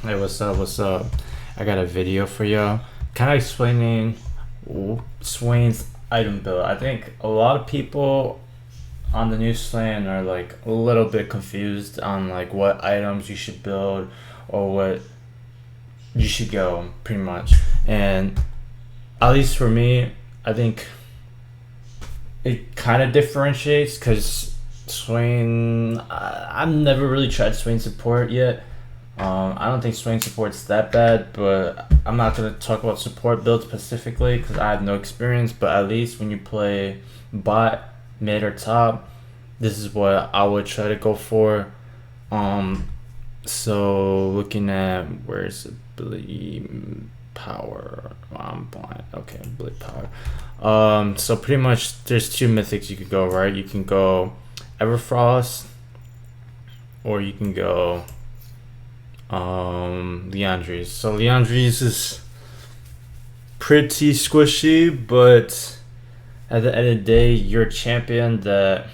Hey, what's up? What's up? I got a video for y'all, kind of explaining Swain's item build. I think a lot of people on the new Swain are like a little bit confused on like what items you should build or what you should go, pretty much. And at least for me, I think it kind of differentiates because Swain, I've never really tried Swain support yet. I don't think swing support's that bad, but I'm not gonna talk about support builds specifically because I have no experience. But at least when you play bot, mid, or top, this is what I would try to go for. Um, so looking at where's ability power, I'm blind. Okay, ability power. So pretty much there's two mythics you could go, right? You can go Everfrost, or you can go Leandries. So Leandries is pretty squishy, but at the end of the day, you're a champion that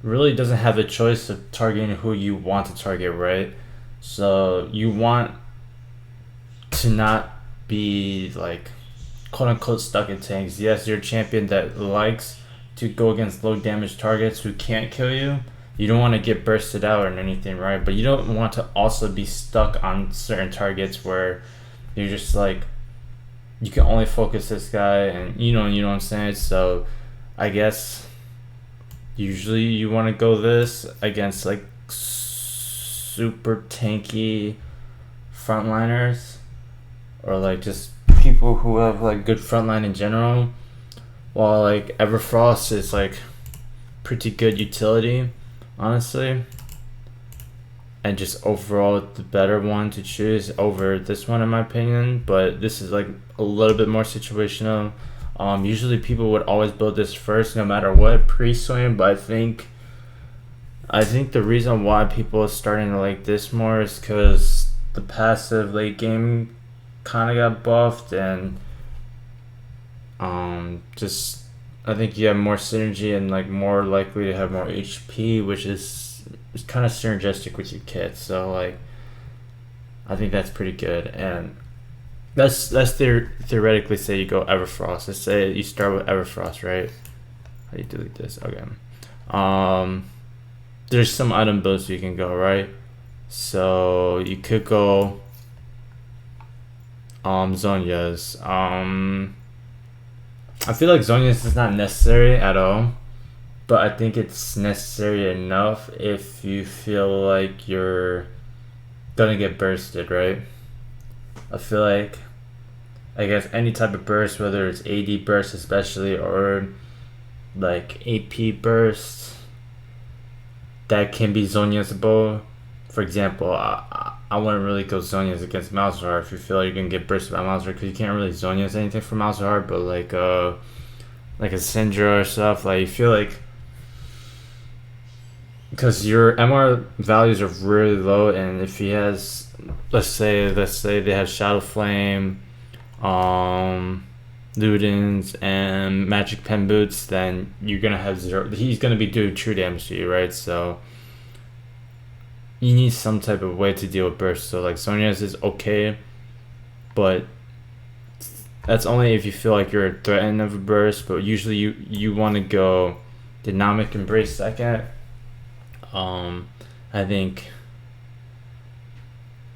really doesn't have a choice of targeting who you want to target, right? So you want to not be like quote unquote stuck in tanks. Yes, you're a champion that likes to go against low damage targets who can't kill you. You don't want to get bursted out or anything, right? But you don't want to also be stuck on certain targets where you're just like you can only focus this guy, and you know what I'm saying. So I guess usually you want to go this against like super tanky frontliners, or like just people who have like good frontline in general. While like Everfrost is like pretty good utility, honestly, and just overall the better one to choose over this one in my opinion. But this is like a little bit more situational. Usually people would always build this first no matter what pre-swing, but I think the reason why people are starting to like this more is because the passive late game kind of got buffed, and just I think you have more synergy and like more likely to have more HP, which is kind of synergistic with your kit. So like I think that's pretty good. And let's theoretically say you go Everfrost. Let's say you start with Everfrost, right? How do you delete this? Okay. Um, there's some item builds you can go, right? So you could go Zhonya's. I feel like Zhonya's is not necessary at all, but I think it's necessary enough if you feel like you're gonna get bursted, right? I feel like I guess any type of burst, whether it's AD burst especially or like AP burst, that can be Zhonya's-able. For example, I wouldn't really go Zhonya's against Malzahar if you feel like you're gonna get bursted by Malzahar, because you can't really Zhonya's anything for Malzahar, but like a Syndra or stuff, like you feel like because your MR values are really low, and if he has, let's say they have Shadow Flame, Ludens and Magic Pen Boots, then you're gonna have zero. He's gonna be doing true damage to you, right? So you need some type of way to deal with burst. So like Sonya's is okay, but that's only if you feel like you're threatened of a burst. But usually you want to go Dynamic Embrace second. I think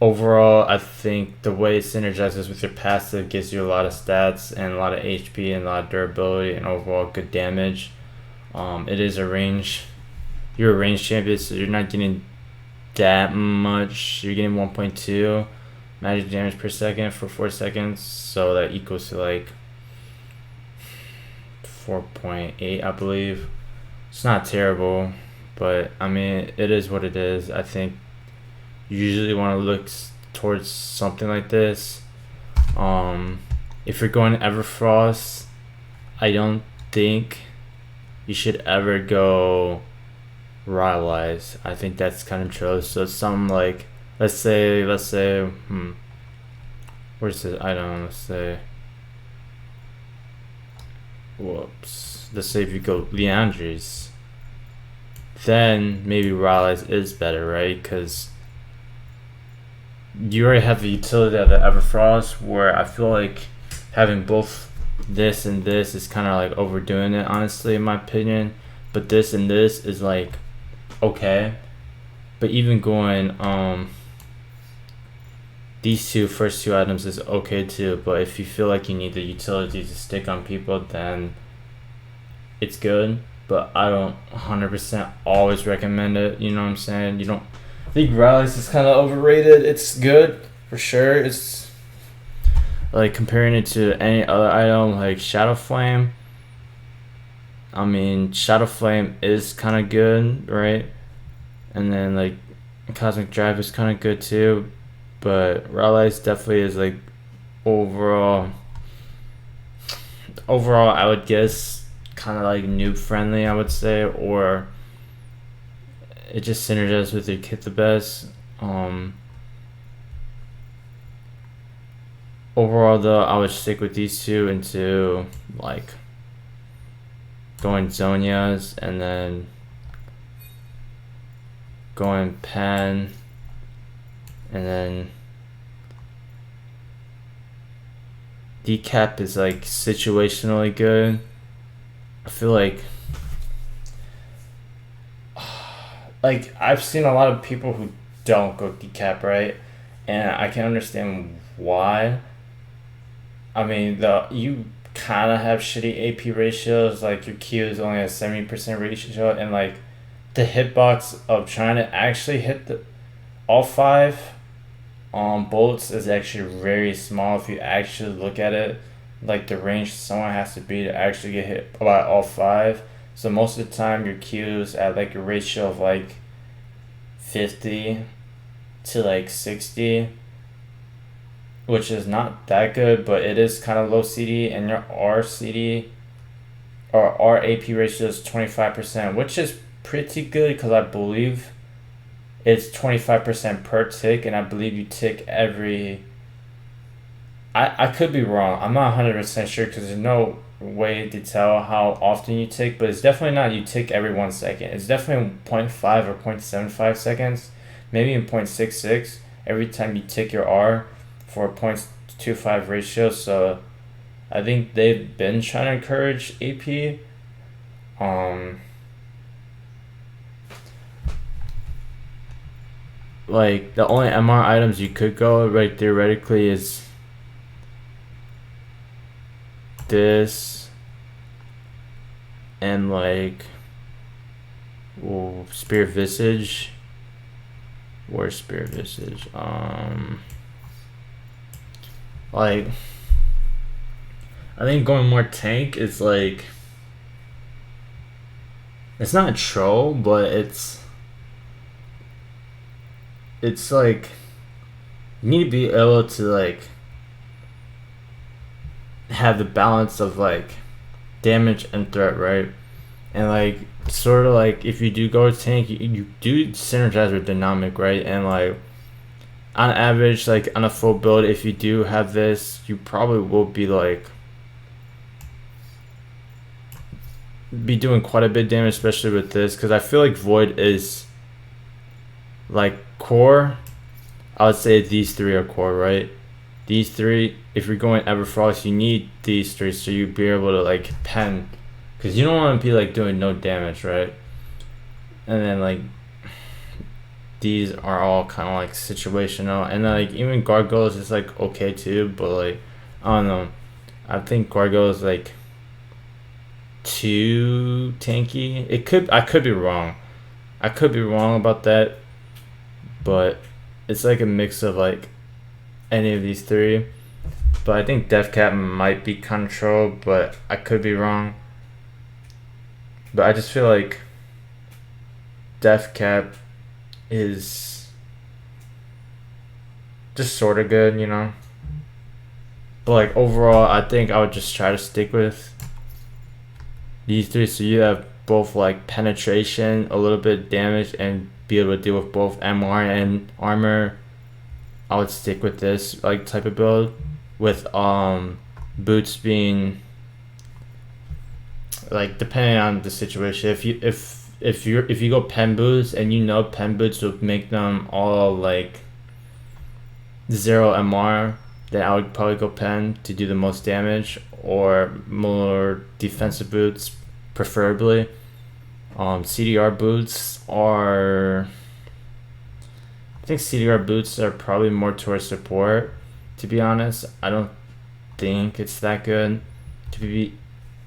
overall, I think the way it synergizes with your passive gives you a lot of stats and a lot of HP and a lot of durability and overall good damage. It is a range. You're a range champion, so you're not getting that much. You're getting 1.2 magic damage per second for 4 seconds, so that equals to like 4.8, I believe. It's not terrible, but I mean, it is what it is. I think you usually want to look towards something like this. If you're going Everfrost, I don't think you should ever go Rylai's. I think that's kind of true. So some like let's say where's the item? Let's say whoops. Let's say if you go Leandries, then maybe Rylai's is better, right? Because you already have the utility of the Everfrost, where I feel like having both this and this is kind of like overdoing it, honestly, in my opinion. But this and this is like okay. But even going these first two items is okay too. But if you feel like you need the utility to stick on people, then it's good. But I don't 100% always recommend it. You know what I'm saying? You don't. I think Rallies is kind of overrated. It's good for sure. It's like comparing it to any other item like Shadow Flame. I mean, Shadow Flame is kind of good, right? And then like Cosmic Drive is kind of good too, but Rallies definitely is like overall. Overall, I would guess kind of like noob friendly, I would say, or it just synergizes with your kit the best. Overall, though, I would stick with these two into like going Zonias and then going Pen and then Decap is like situationally good. I feel like I've seen a lot of people who don't go Decap, right? And I can understand why. I mean, you kind of have shitty AP ratios, like your Q is only a 70% ratio, and like the hitbox of trying to actually hit all five bullets is actually very small if you actually look at it. Like the range someone has to be to actually get hit by all five. So most of the time your Q's at like a ratio of like 50 to like 60, which is not that good, but it is kind of low CD, and your R CD or R AP ratio is 25%, which is pretty good because I believe it's 25% per tick, and I believe you tick every. I could be wrong. I'm not 100% sure because there's no way to tell how often you tick, but it's definitely not you tick every 1 second. It's definitely 0.5 or 0.75 seconds, maybe in 0.66 every time you tick your R for a 0.25 ratio. So I think they've been trying to encourage AP. Like the only MR items you could go right theoretically is this and like Spirit Visage. Where's Spirit Visage? Like I think going more tank is like it's not a troll, but it's like you need to be able to like have the balance of like damage and threat, right? And like sort of like if you do go tank, you do synergize with dynamic, right? And like on average, like on a full build, if you do have this, you probably will be like be doing quite a bit of damage, especially with this, because I feel like Void is like core. I would say these three are core, right? These three, if you're going Everfrost, you need these three so you'd be able to like pen, because you don't want to be like doing no damage, right? And then like these are all kind of like situational, and then like even Gargoyles is like okay too, but like I don't know, I think Gargoyles like too tanky. I could be wrong. I could be wrong about that, but it's like a mix of like any of these three. But I think Deathcap might be control, but I could be wrong. But I just feel like Deathcap is just sort of good, you know. But like overall, I think I would just try to stick with these three, so you have both like penetration, a little bit of damage, and be able to deal with both MR and armor. I would stick with this like type of build, with boots being like depending on the situation. If you go pen boots and you know pen boots would make them all like zero MR, then I would probably go pen to do the most damage, or more defensive boots, preferably. CDR boots are. I think CDR boots are probably more towards support. To be honest, I don't think it's that good, to be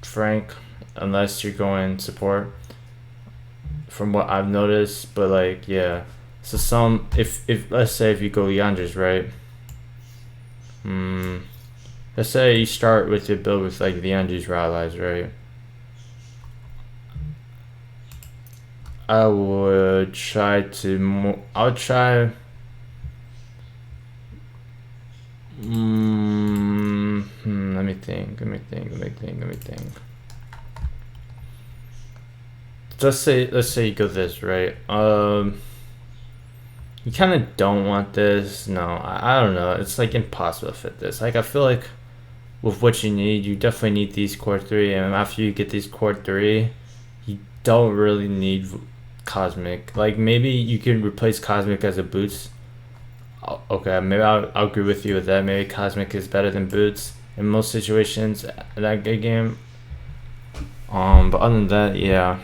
frank, unless you're going support. From what I've noticed, but like yeah. So some if let's say if you go Yanders, right? Let's say you start with your build with like the Yanders allies, right? I would try to. I would try. Let me think. Let's say you go this, right? You kind of don't want this. No, I don't know. It's like impossible to fit this. Like I feel like with what you need, you definitely need these core 3, and after you get these core 3, you don't really need Cosmic. Like maybe you can replace Cosmic as a boots. Okay, maybe I'll agree with you with that. Maybe Cosmic is better than boots in most situations in that good game. But other than that, yeah.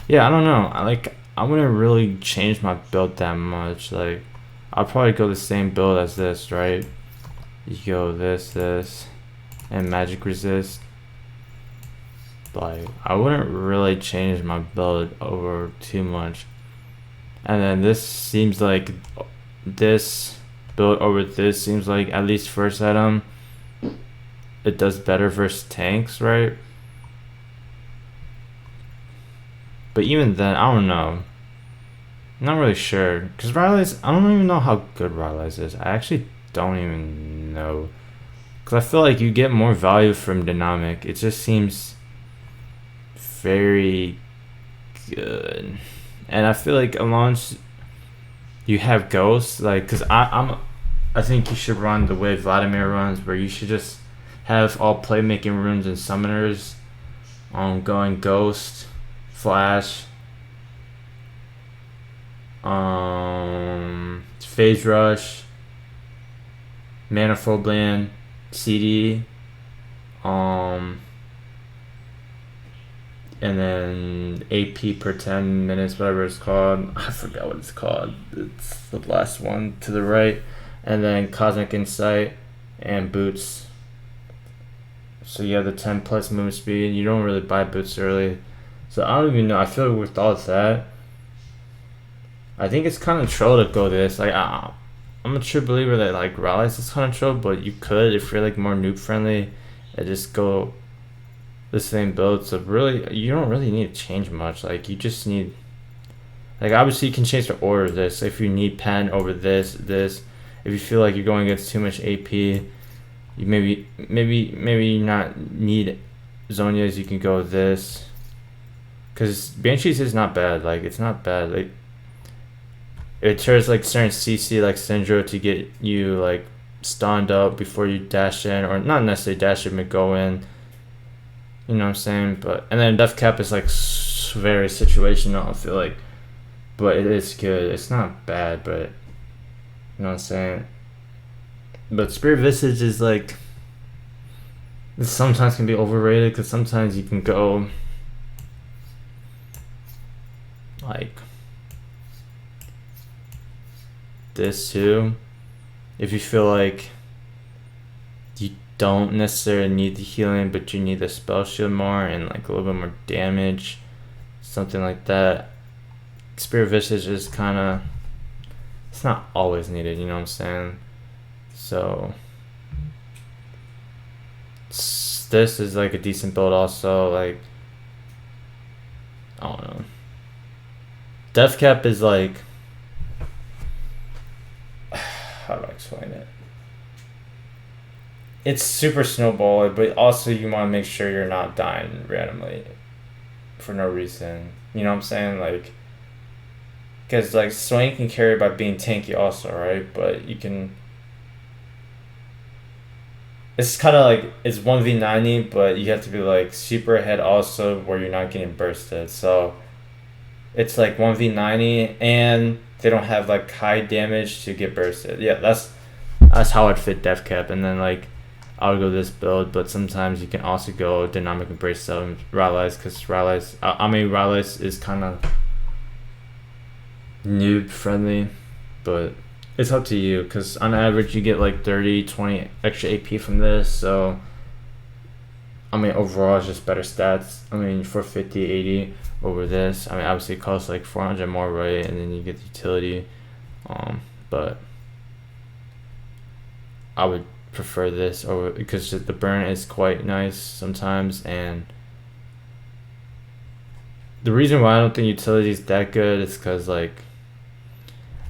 Yeah, I don't know. I wouldn't really change my build that much. Like, I'll probably go the same build as this, right? You go this, and magic resist. Like, I wouldn't really change my build over too much. And then this seems like this build over this seems like at least first item it does better versus tanks, right? But even then, I don't know. I'm not really sure. Because Riley's, I don't even know how good Riley's is. I actually don't even know. Because I feel like you get more value from Dynamic. It just seems very good. And I feel like along you have Ghosts, like, because I think you should run the way Vladimir runs, where you should just have all playmaking runes and summoners going Ghost, Flash, Phase Rush, Manifold Land, CD, and then AP per 10 minutes, whatever it's called. I forgot what it's called. It's the last one to the right. And then Cosmic Insight and Boots. So you have the 10 plus movement speed. You don't really buy Boots early. So I don't even know. I feel like with all of that, I think it's kind of troll to go this. Like, I'm a true believer that like Rallies is kind of troll, but you could, if you're like more noob friendly, and just go the same build. So really, you don't really need to change much. Like, you just need, like, obviously you can change the order of this. If you need pen over this. If you feel like you're going against too much AP, you maybe not need Zonias. You can go this, because Banshees is not bad. Like, it's not bad. Like, it turns like certain CC like Syndro to get you like stunned up before you dash in, or not necessarily dash in, but go in. You know what I'm saying? But and then Death Cap is like very situational, I feel like, but it is good. It's not bad, but you know what I'm saying. But Spirit Visage is like, it sometimes can be overrated, because sometimes you can go like this too, if you feel like you don't necessarily need the healing, but you need the spell shield more and like a little bit more damage, something like that. Spirit Visage is kind of, it's not always needed, you know what I'm saying? So this is like a decent build also. Like, I don't know. Death Cap is like, how do I explain it? It's super snowball, but also you want to make sure you're not dying randomly for no reason. You know what I'm saying? Like, because like Swain can carry by being tanky also, right? But you can, it's kind of like it's 1v90, but you have to be like super ahead also where you're not getting bursted. So it's like 1v90 and they don't have like high damage to get bursted. Yeah, that's how I'd fit Death Cap. And then like I would go this build, but sometimes you can also go Dynamic Embrace 7 Rallies, because Rallies, Rallies is kind of noob friendly, but it's up to you, because on average you get like 30-20 extra AP from this. So overall it's just better stats. 450-80 over this. Obviously it costs like 400 more, right? And then you get the utility, but I would prefer this over, because the burn is quite nice sometimes. And the reason why I don't think utility is that good is because like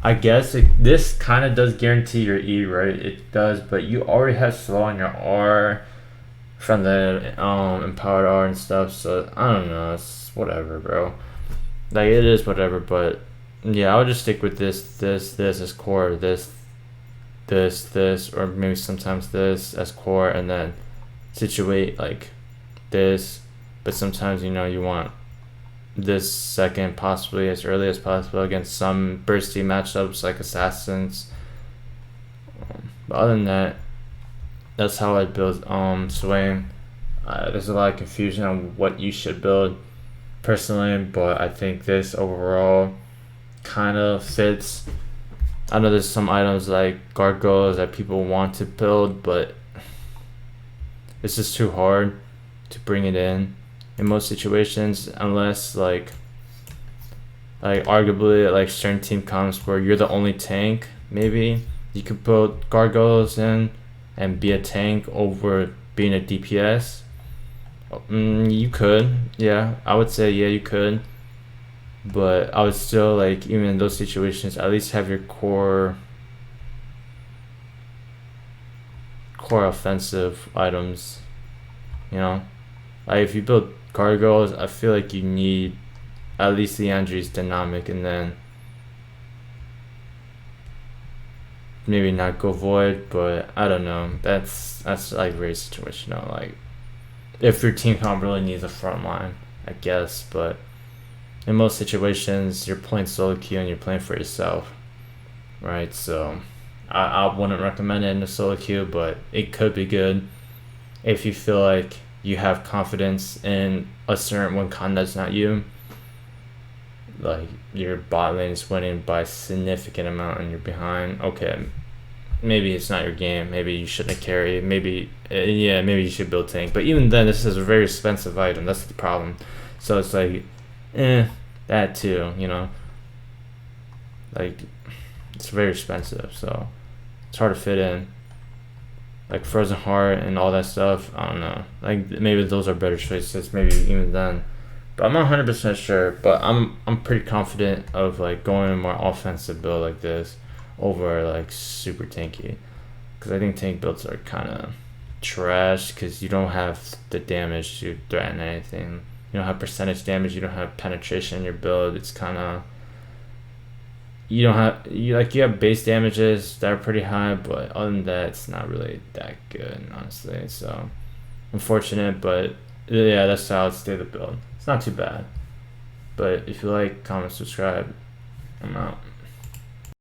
I guess this kind of does guarantee your E, right? It does, but you already have slow on your R from the empowered R and stuff. So I don't know, it's whatever, bro. Like it is whatever, but yeah, I would just stick with this as core, this, or maybe sometimes this as core, and then situate like this. But sometimes you want this second, possibly as early as possible against some bursty matchups like assassins. But other than that, that's how I build swain. There's a lot of confusion on what you should build personally, but I think this overall kind of fits. I know there's some items like gargoyles that people want to build, but it's just too hard to bring it in most situations, unless like arguably like certain team comes where you're the only tank. Maybe you could put gargoyles in and be a tank over being a DPS. You could, yeah, I would say yeah, you could, but I would still like, even in those situations, at least have your core offensive items. Like if you build gargoyles, I feel like you need at least Leandri's dynamic, and then maybe not go void, but I don't know. That's like very situational. Like if your team comp really needs a front line, I guess, but in most situations you're playing solo queue and you're playing for yourself, right? So I wouldn't recommend it in a solo queue, but it could be good if you feel like you have confidence in a certain one con that's not you. Like your bot lane is winning by a significant amount and you're behind. Okay, maybe it's not your game. Maybe you shouldn't carry. Maybe maybe you should build tank. But even then, this is a very expensive item. That's the problem. So it's like, that too. Like it's very expensive. So it's hard to fit in. Like Frozen Heart and all that stuff, I don't know. Like maybe those are better choices, maybe even then. But I'm not 100% sure. But I'm pretty confident of like going a more offensive build like this over like super tanky, because I think tank builds are kind of trash because you don't have the damage to threaten anything. You don't have percentage damage. You don't have penetration in your build. It's kind of, you have base damages that are pretty high, but other than that, it's not really that good, honestly. So unfortunate, but yeah, that's how I'd stay the build. It's not too bad. But if you like, comment, subscribe. I'm out.